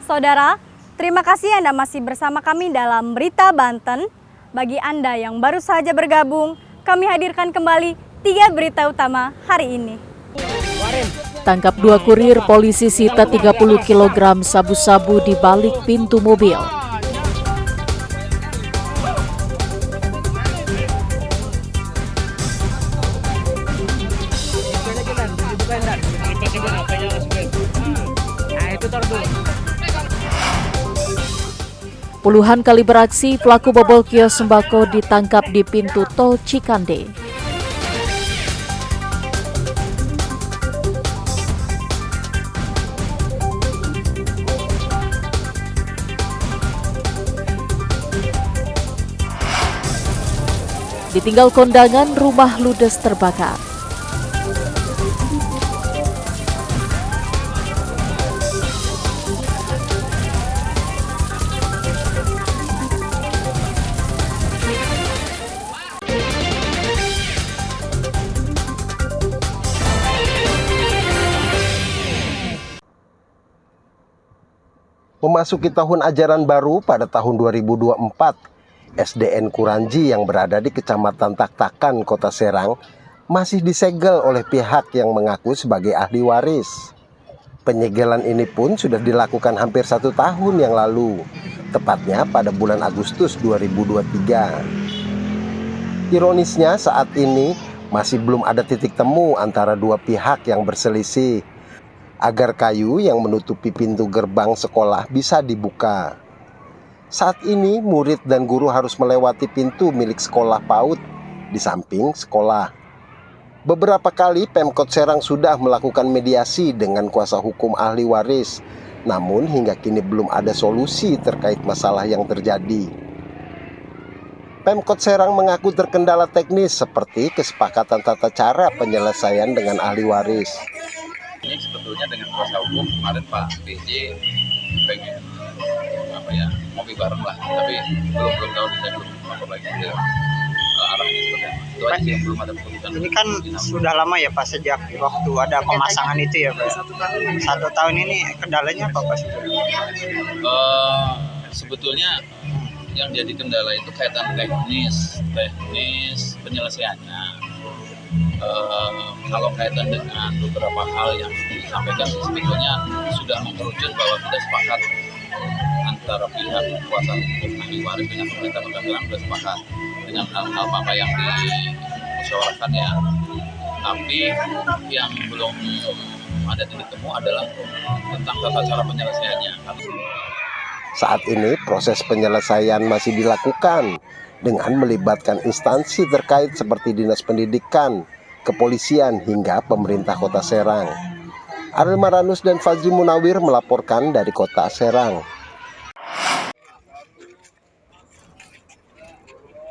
Saudara, terima kasih Anda masih bersama kami dalam Berita Banten. Bagi Anda yang baru saja bergabung, kami hadirkan kembali 3 berita utama hari ini. Tangkap 2 kurir, polisi sita 30 kg sabu-sabu di balik pintu mobil. Puluhan kali beraksi, pelaku bobol kios sembako ditangkap di pintu tol Cikande. Ditinggal kondangan, rumah ludes terbakar. Memasuki tahun ajaran baru pada tahun 2024, SDN Kuranji yang berada di Kecamatan Tak-Takan, Kota Serang, masih disegel oleh pihak yang mengaku sebagai ahli waris. Penyegelan ini pun sudah dilakukan hampir 1 tahun yang lalu, tepatnya pada bulan Agustus 2023. Ironisnya saat ini masih belum ada titik temu antara dua pihak yang berselisih agar kayu yang menutupi pintu gerbang sekolah bisa dibuka. Saat ini murid dan guru harus melewati pintu milik sekolah PAUD di samping sekolah. Beberapa kali Pemkot Serang sudah melakukan mediasi dengan kuasa hukum ahli waris, namun hingga kini belum ada solusi terkait masalah yang terjadi. Pemkot Serang mengaku terkendala teknis seperti kesepakatan tata cara penyelesaian dengan ahli waris. Ini sebetulnya dengan kuasa hukum kemarin Pak PJ pengen ngopi bareng lah, tapi belum tahu saya belum lapor lagi arahnya seperti apa. Itu aja sih yang belum ada keputusan. Ini kan sudah lama ya Pak, sejak waktu ada pemasangan itu ya Pak. 1 tahun ini kendalanya apa Pak? Sebetulnya yang jadi kendala itu kaitan teknis penyelesaiannya. Kalau kaitan dengan beberapa hal yang disampaikan sebetulnya sudah mengerucut bahwa kita sepakat antara pihak kuasa hukum ahli waris dengan pemerintah Kota Serang sudah sepakat dengan hal-hal apa yang dimusyawarahkan ya. Tapi yang belum ada titik temu adalah tentang tata cara penyelesaiannya. Saat ini proses penyelesaian masih dilakukan dengan melibatkan instansi terkait seperti Dinas Pendidikan, Kepolisian hingga pemerintah Kota Serang. Ariel Maranus dan Fazri Munawir melaporkan dari Kota Serang.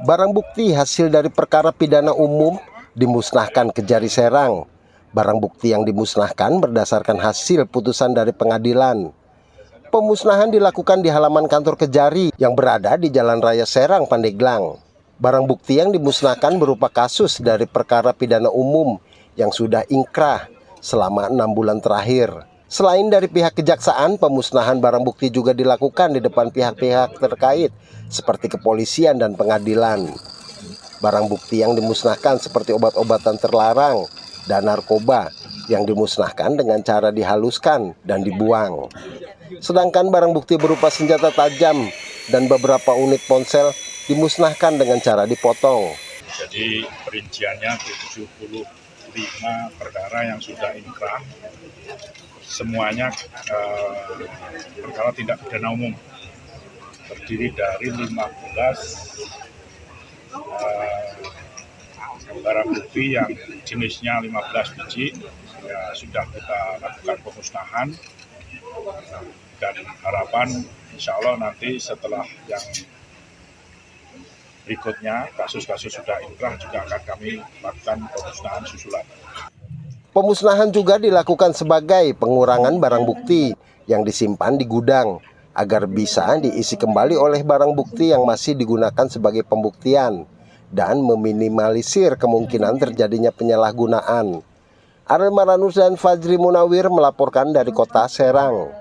Barang bukti hasil dari perkara pidana umum dimusnahkan Kejari Serang. Barang bukti yang dimusnahkan berdasarkan hasil putusan dari pengadilan. Pemusnahan dilakukan di halaman kantor Kejari yang berada di Jalan Raya Serang, Pandeglang. Barang bukti yang dimusnahkan berupa kasus dari perkara pidana umum yang sudah ingkrah selama 6 bulan terakhir. Selain dari pihak kejaksaan, pemusnahan barang bukti juga dilakukan di depan pihak-pihak terkait seperti kepolisian dan pengadilan. Barang bukti yang dimusnahkan seperti obat-obatan terlarang dan narkoba yang dimusnahkan dengan cara dihaluskan dan dibuang. Sedangkan barang bukti berupa senjata tajam dan beberapa unit ponsel dimusnahkan dengan cara dipotong. Jadi perinciannya 75 perkara yang sudah inkrah, semuanya perkara tindak pidana umum, terdiri dari 15 barang bukti yang jenisnya 15 biji ya, sudah kita lakukan pemusnahan, dan harapan insya Allah nanti setelah yang berikutnya kasus-kasus sudah inkrah juga akan kami lakukan pemusnahan susulan. Pemusnahan juga dilakukan sebagai pengurangan barang bukti yang disimpan di gudang agar bisa diisi kembali oleh barang bukti yang masih digunakan sebagai pembuktian dan meminimalisir kemungkinan terjadinya penyalahgunaan. Ariel Maranus dan Fazri Munawir melaporkan dari Kota Serang.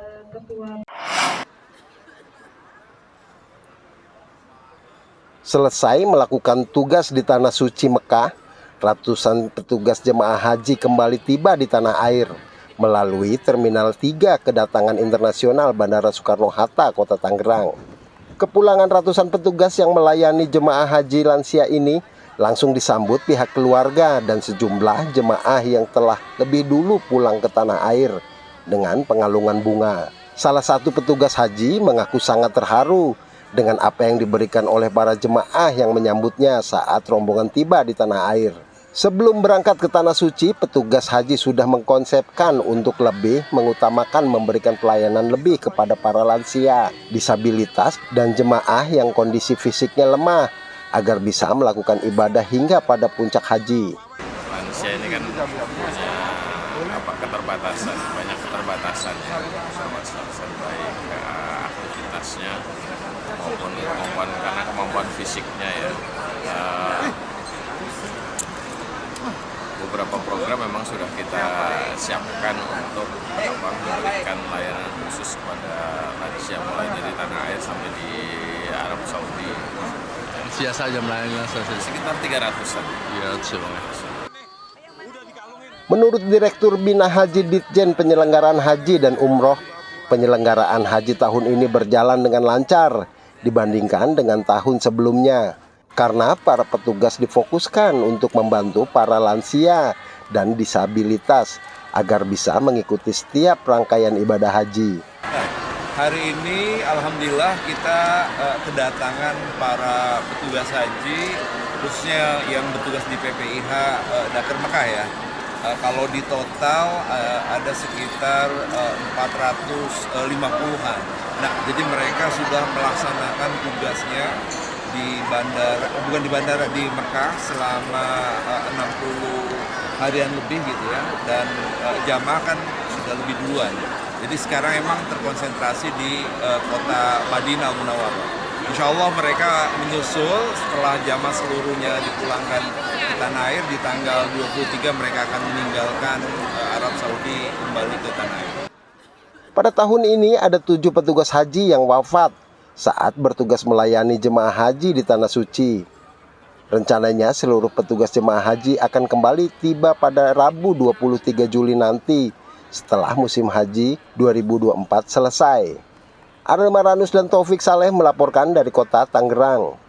Selesai melakukan tugas di Tanah Suci Mekah, ratusan petugas jemaah haji kembali tiba di tanah air melalui Terminal 3 Kedatangan Internasional Bandara Soekarno-Hatta, Kota Tangerang. Kepulangan ratusan petugas yang melayani jemaah haji lansia ini langsung disambut pihak keluarga dan sejumlah jemaah yang telah lebih dulu pulang ke tanah air dengan pengalungan bunga. Salah satu petugas haji mengaku sangat terharu dengan apa yang diberikan oleh para jemaah yang menyambutnya saat rombongan tiba di tanah air. Sebelum berangkat ke Tanah Suci, petugas haji sudah mengkonsepkan untuk lebih mengutamakan memberikan pelayanan lebih kepada para lansia, disabilitas, dan jemaah yang kondisi fisiknya lemah agar bisa melakukan ibadah hingga pada puncak haji. Lansia ini kan banyak keterbatasan baik aktivitasnya maupun kemampuan fisiknya ya. Beberapa program memang sudah kita siapkan untuk memberikan layanan khusus kepada lansia mulai dari tanah air sampai di Arab Saudi. Lansia saja melayani Sekitar 300-an. Iya, Menurut Direktur Bina Haji Ditjen Penyelenggaraan Haji dan Umroh, penyelenggaraan haji tahun ini berjalan dengan lancar dibandingkan dengan tahun sebelumnya. Karena para petugas difokuskan untuk membantu para lansia dan disabilitas agar bisa mengikuti setiap rangkaian ibadah haji. Hari ini alhamdulillah kita kedatangan para petugas haji, khususnya yang bertugas di PPIH Dakar Mekah ya. Kalau di total ada sekitar 450-an. Nah, jadi mereka sudah melaksanakan tugasnya di bandara, bukan di bandara, di Mekah selama 60 harian lebih gitu ya. Dan jamaah kan sudah lebih duluan. Jadi sekarang emang terkonsentrasi di kota Madinah Munawwarah. Insya Allah mereka menyusul setelah jamaah seluruhnya dipulangkan ke tanah air di tanggal 23 mereka akan meninggalkan Arab Saudi kembali ke tanah air. Pada tahun ini ada 7 petugas haji yang wafat saat bertugas melayani jemaah haji di Tanah Suci. Rencananya seluruh petugas jemaah haji akan kembali tiba pada Rabu 23 Juli nanti setelah musim haji 2024 selesai. Arel Maranus dan Taufik Saleh melaporkan dari Kota Tangerang.